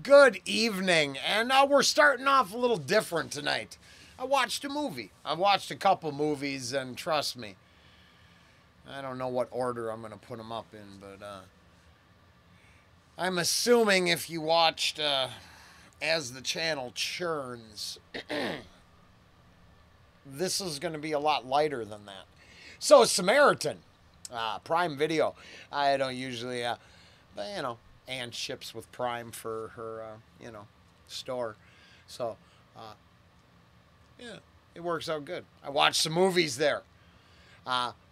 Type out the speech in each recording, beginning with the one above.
Good evening, and we're starting off a little different tonight. I watched a movie. I watched a couple movies, and trust me, I don't know what order I'm going to put them up in, but I'm assuming if you watched as the channel churns, this is going to be a lot lighter than that. So, Samaritan, Prime Video. I don't usually, but you know, Ann ships with Prime for her, store. So, yeah, it works out good. I watched some movies there.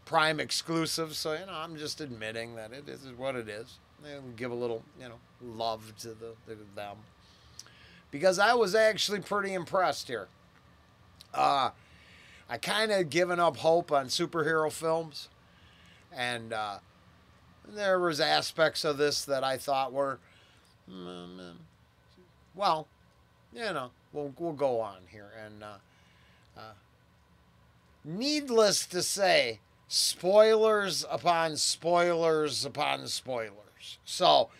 Prime exclusive, so, I'm just admitting that it is what it is. They'll give a little, love to them. Because I was actually pretty impressed here. I kind of given up hope on superhero films. And there was aspects of this that I thought were, well, we'll go on here. And needless to say, spoilers upon spoilers upon spoilers. So,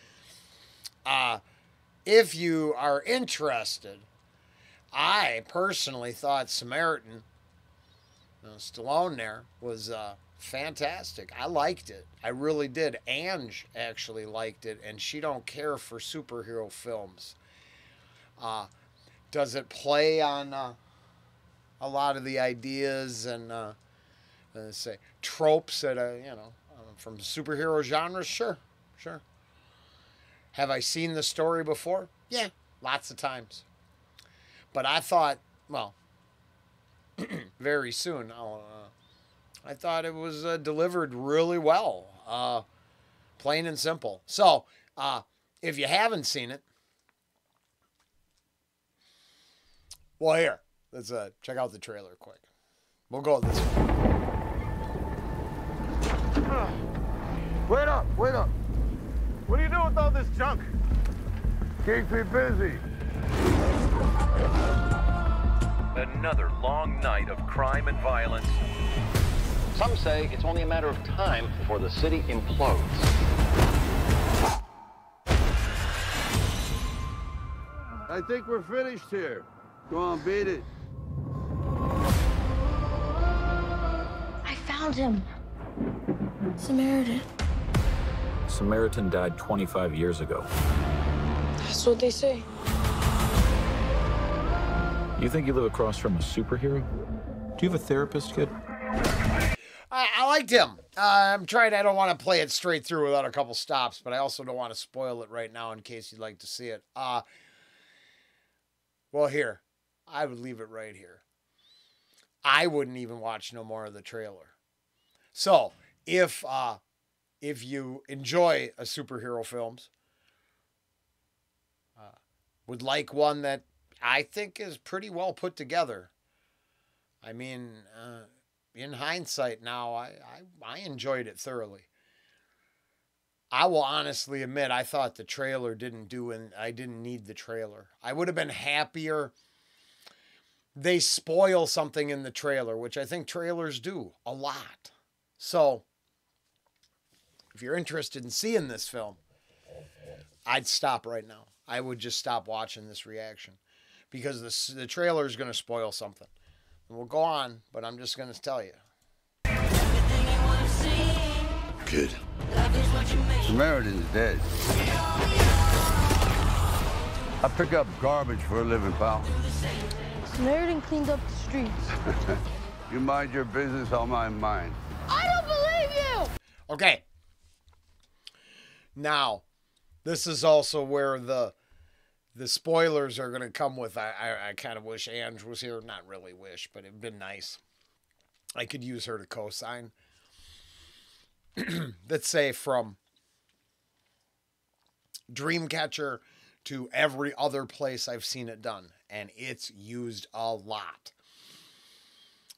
if you are interested, I personally thought Samaritan, Stallone there, was fantastic. I liked it. I really did. Ange actually liked it, and she don't care for superhero films. Does it play on a lot of the ideas and say tropes that from superhero genres? Sure. Have I seen the story before? Yeah, lots of times. But I thought, well, very soon, I thought it was delivered really well, plain and simple. So, if you haven't seen it, well, here, let's check out the trailer quick. We'll go this way. Wait up. What are you doing with all this junk? Keeps me busy. Another long night of crime and violence. Some say it's only a matter of time before the city implodes. I think we're finished here. Go on, beat it. I found him. Samaritan. Samaritan died 25 years ago. That's what they say. You think you live across from a superhero? Do you have a therapist, kid? I liked him. I'm trying. I don't want to play it straight through without a couple stops, but I also don't want to spoil it right now in case you'd like to see it. Well, here, I would leave it right here. I wouldn't even watch no more of the trailer. So, if you enjoy superhero films, would like one that I think is pretty well put together. I mean, in hindsight now, I enjoyed it thoroughly. I will honestly admit I thought the trailer didn't do, and I didn't need the trailer. I would have been happier. They spoil something in the trailer, which I think trailers do a lot. So, if you're interested in seeing this film, I'd stop right now. I would just stop watching this reaction because the trailer is going to spoil something. And we'll go on, but I'm just going to tell you. Kid. Samaritan's dead. I pick up garbage for a living, pal. Samaritan cleaned up the streets. You mind your business, I'll mind mine. I don't believe you! Okay. Now, this is also where the spoilers are going to come with. I kind of wish Ange was here. Not really wish, but it'd been nice. I could use her to co-sign. Let's say from Dreamcatcher to every other place I've seen it done. And it's used a lot.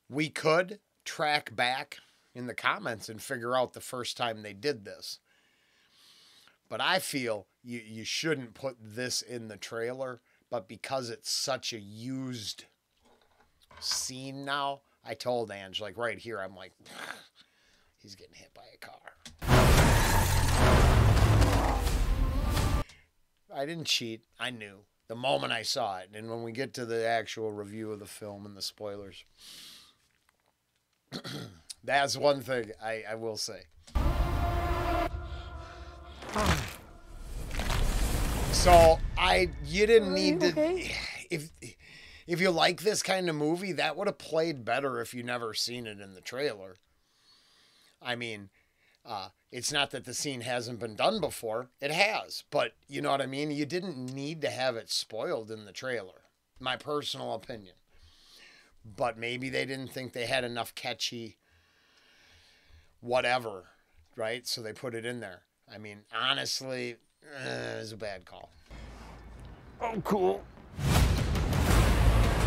We could track back in the comments and figure out the first time they did this. But I feel you shouldn't put this in the trailer, but because it's such a used scene now, I told Ange, like right here, I'm like, he's getting hit by a car. I didn't cheat. I knew the moment I saw it. And when we get to the actual review of the film and the spoilers, that's one thing I will say. So you didn't need to. Okay. If you like this kind of movie, that would have played better if you never seen it in the trailer. I mean, it's not that the scene hasn't been done before. It has. But you know what I mean? You didn't need to have it spoiled in the trailer. My personal opinion. But maybe they didn't think they had enough catchy whatever, right? So they put it in there. I mean, honestly, it was a bad call. Oh, cool.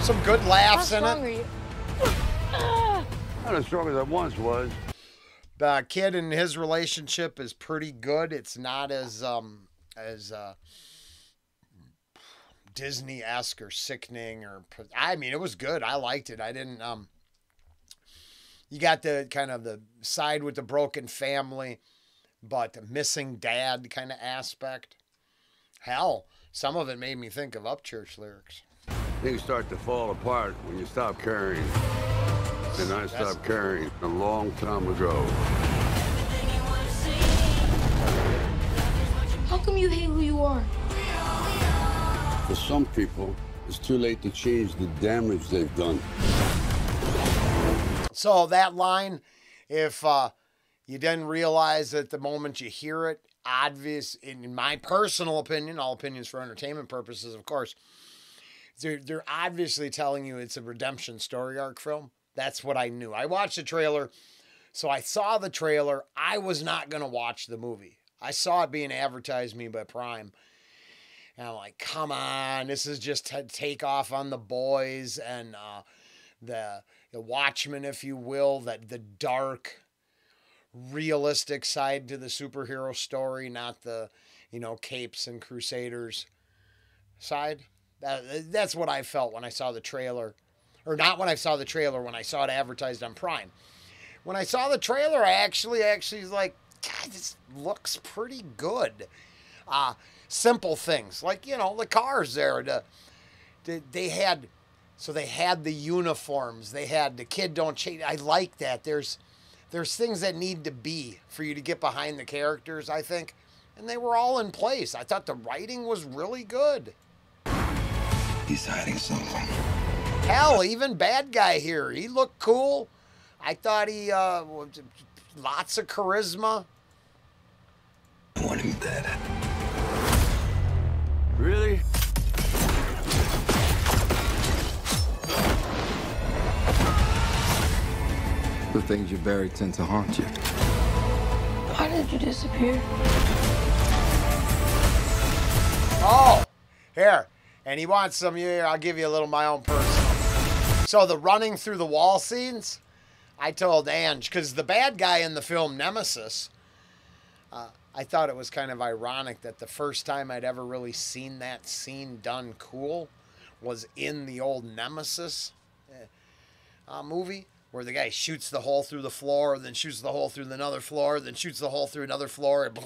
Some good laughs How in strong are it. you? Not as strong as I once was. The kid and his relationship is pretty good. It's not as Disney-esque or sickening or. I mean, it was good. I liked it. I didn't. You got the kind of the side with the broken family, but the missing dad kind of aspect. Hell, some of it made me think of Upchurch lyrics. Things start to fall apart when you stop caring. And I stopped caring a long time ago. How come you hate who you are? For some people, it's too late to change the damage they've done. So that line, if you didn't realize at the moment you hear it, obvious, in my personal opinion, all opinions for entertainment purposes, of course, they're obviously telling you it's a redemption story arc film. That's what I knew. I watched the trailer, so I saw the trailer. I was not going to watch the movie. I saw it being advertised to me by Prime. And I'm like, come on, this is just to take off on the boys and the Watchmen, if you will, that the dark, realistic side to the superhero story, not the, capes and crusaders side. That's what I felt when I saw the trailer. Or not when I saw the trailer, when I saw it advertised on Prime. When I saw the trailer, I actually was like, God, this looks pretty good. Simple things, like, the cars there. They had the uniforms. They had the kid don't change. I like that. There's things that need to be for you to get behind the characters, I think. And they were all in place. I thought the writing was really good. He's hiding something. Hell, even bad guy here. He looked cool. I thought he, lots of charisma. I want him dead. Really? The things you bury tend to haunt you. Why did you disappear? Oh, here. And he wants some here. I'll give you a little my own personal. So the running through the wall scenes, I told Ange, because the bad guy in the film Nemesis, I thought it was kind of ironic that the first time I'd ever really seen that scene done cool was in the old Nemesis movie, where the guy shoots the hole through the floor, then shoots the hole through another floor, then shoots the hole through another floor. And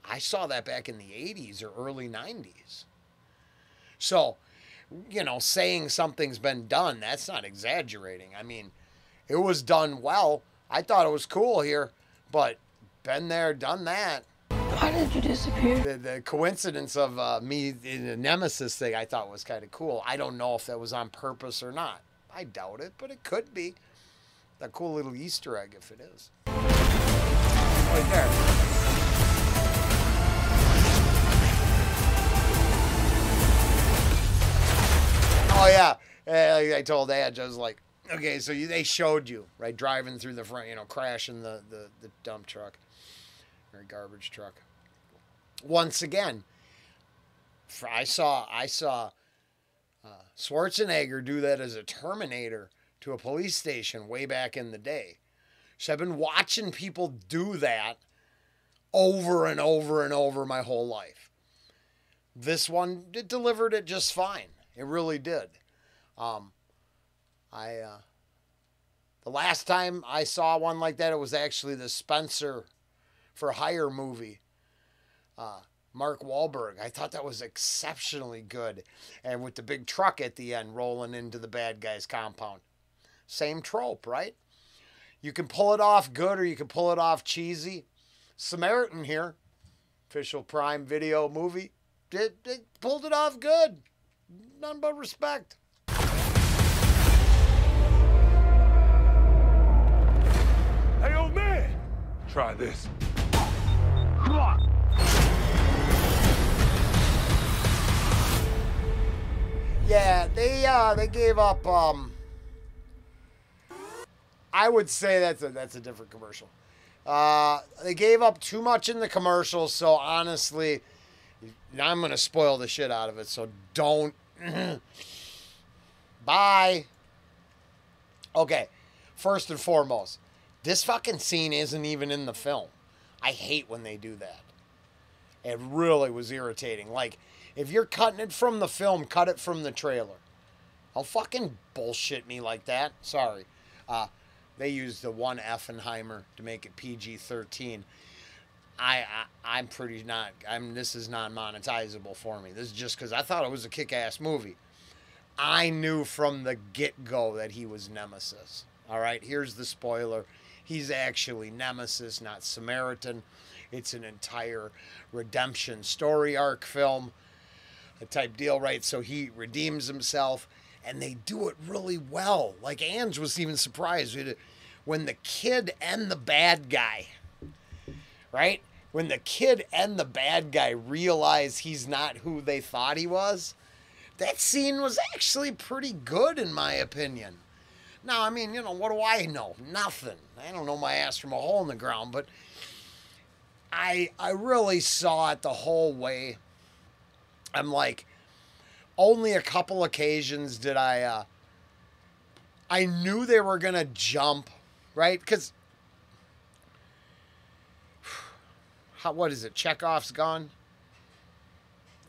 I saw that back in the 80s or early 90s. So, saying something's been done, that's not exaggerating. I mean, it was done well. I thought it was cool here, but been there, done that. Why did you disappear? The coincidence of me in the Nemesis thing I thought was kind of cool. I don't know if that was on purpose or not. I doubt it, but it could be. A cool little Easter egg if it is. Right there. Oh, yeah. I told Edge, I was like, okay, so they showed you, right, driving through the front, crashing the dump truck or garbage truck. Once again, I saw Schwarzenegger do that as a Terminator to a police station way back in the day. So I've been watching people do that over and over and over my whole life. This one, it delivered it just fine. It really did. The last time I saw one like that, it was actually the Spencer for Hire movie. Mark Wahlberg. I thought that was exceptionally good. And with the big truck at the end rolling into the bad guy's compound. Same trope, right? You can pull it off good or you can pull it off cheesy. Samaritan here, official Prime Video movie, it pulled it off good. None but respect. Hey, old man! Try this. Yeah, they gave up. I would say that's a different commercial. They gave up too much in the commercial, so honestly, I'm gonna spoil the shit out of it. So don't. Bye. Okay, first and foremost, this fucking scene isn't even in the film. I hate when they do that. It really was irritating. Like, if you're cutting it from the film, cut it from the trailer. Don't fucking bullshit me like that. Sorry. They used the one Effenheimer to make it PG-13. I'm pretty not. This is non-monetizable for me. This is just because I thought it was a kick-ass movie. I knew from the get-go that he was Nemesis. All right, here's the spoiler. He's actually Nemesis, not Samaritan. It's an entire redemption story arc film, a type deal, right? So he redeems himself, and they do it really well. Like, Ange was even surprised when the kid and the bad guy, right? When the kid and the bad guy realize he's not who they thought he was, that scene was actually pretty good, in my opinion. Now, I mean, what do I know? Nothing. I don't know my ass from a hole in the ground, but I really saw it the whole way. I'm like, only a couple occasions did I knew they were going to jump, right? Because, what is it? Chekhov's gun?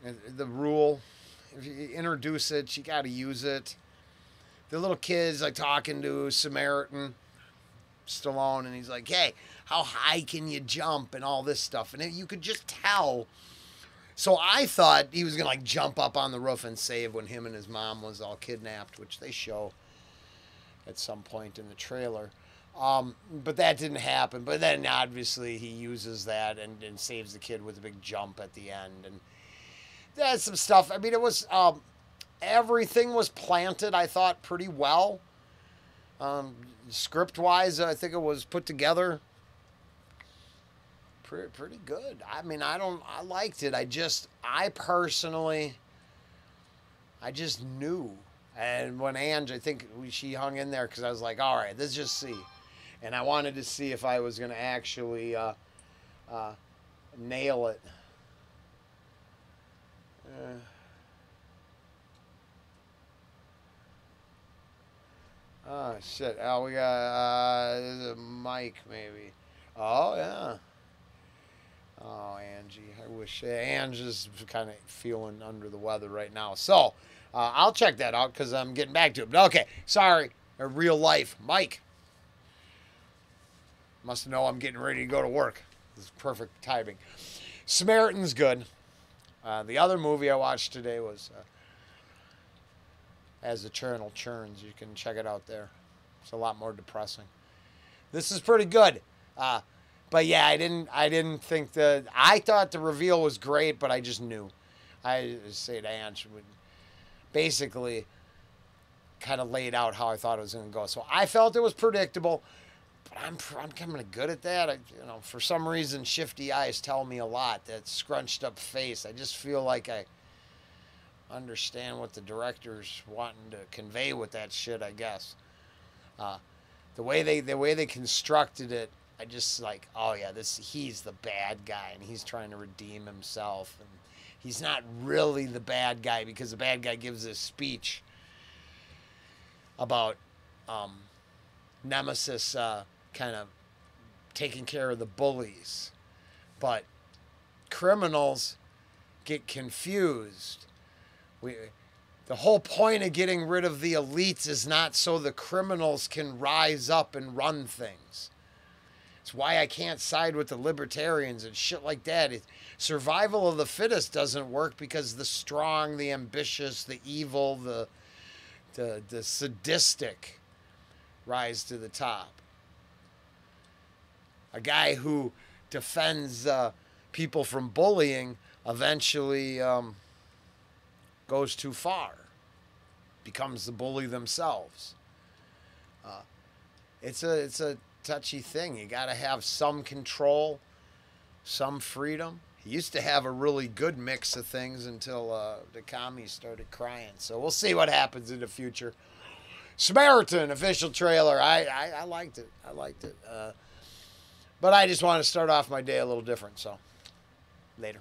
The rule. If you introduce it, you got to use it. The little kid's like talking to Samaritan, Stallone, and he's like, hey, how high can you jump and all this stuff. And you could just tell. So I thought he was going to like jump up on the roof and save when him and his mom was all kidnapped, which they show at some point in the trailer. But that didn't happen. But then obviously he uses that and saves the kid with a big jump at the end. And that's some stuff. I mean, it was, everything was planted, I thought, pretty well. Script-wise, I think it was put together pretty good. I mean, I liked it. I just knew. And when Ange, I think she hung in there because I was like, all right, let's just see. And I wanted to see if I was going to actually nail it. Oh, shit. Oh, we got a mic, maybe. Oh, yeah. Oh, Angie. I wish. Ange is kind of feeling under the weather right now. So, I'll check that out because I'm getting back to it. But okay, sorry. Real life. Mike. Must know I'm getting ready to go to work. This is perfect timing. Samaritan's good. The other movie I watched today was As the Channel Churns. You can check it out there. It's a lot more depressing. This is pretty good. But yeah, I didn't think I thought the reveal was great, but I just knew. I say to Ange, basically kind of laid out how I thought it was going to go. So I felt it was predictable, but I'm kind of good at that. For some reason, shifty eyes tell me a lot. That scrunched up face. I just feel like I understand what the director's wanting to convey with that shit, I guess. The way they constructed it, I just like, oh yeah, he's the bad guy and he's trying to redeem himself, and he's not really the bad guy because the bad guy gives this speech about Nemesis kind of taking care of the bullies, but criminals get confused. The whole point of getting rid of the elites is not so the criminals can rise up and run things. It's why I can't side with the libertarians and shit like that. Survival of the fittest doesn't work because the strong, the ambitious, the evil, the sadistic rise to the top. A guy who defends people from bullying eventually goes too far, becomes the bully themselves. It's a touchy thing. You got to have some control, some freedom. He used to have a really good mix of things until the commies started crying. So we'll see what happens in the future. Samaritan official trailer. I liked it. I liked it. But I just want to start off my day a little different. So later.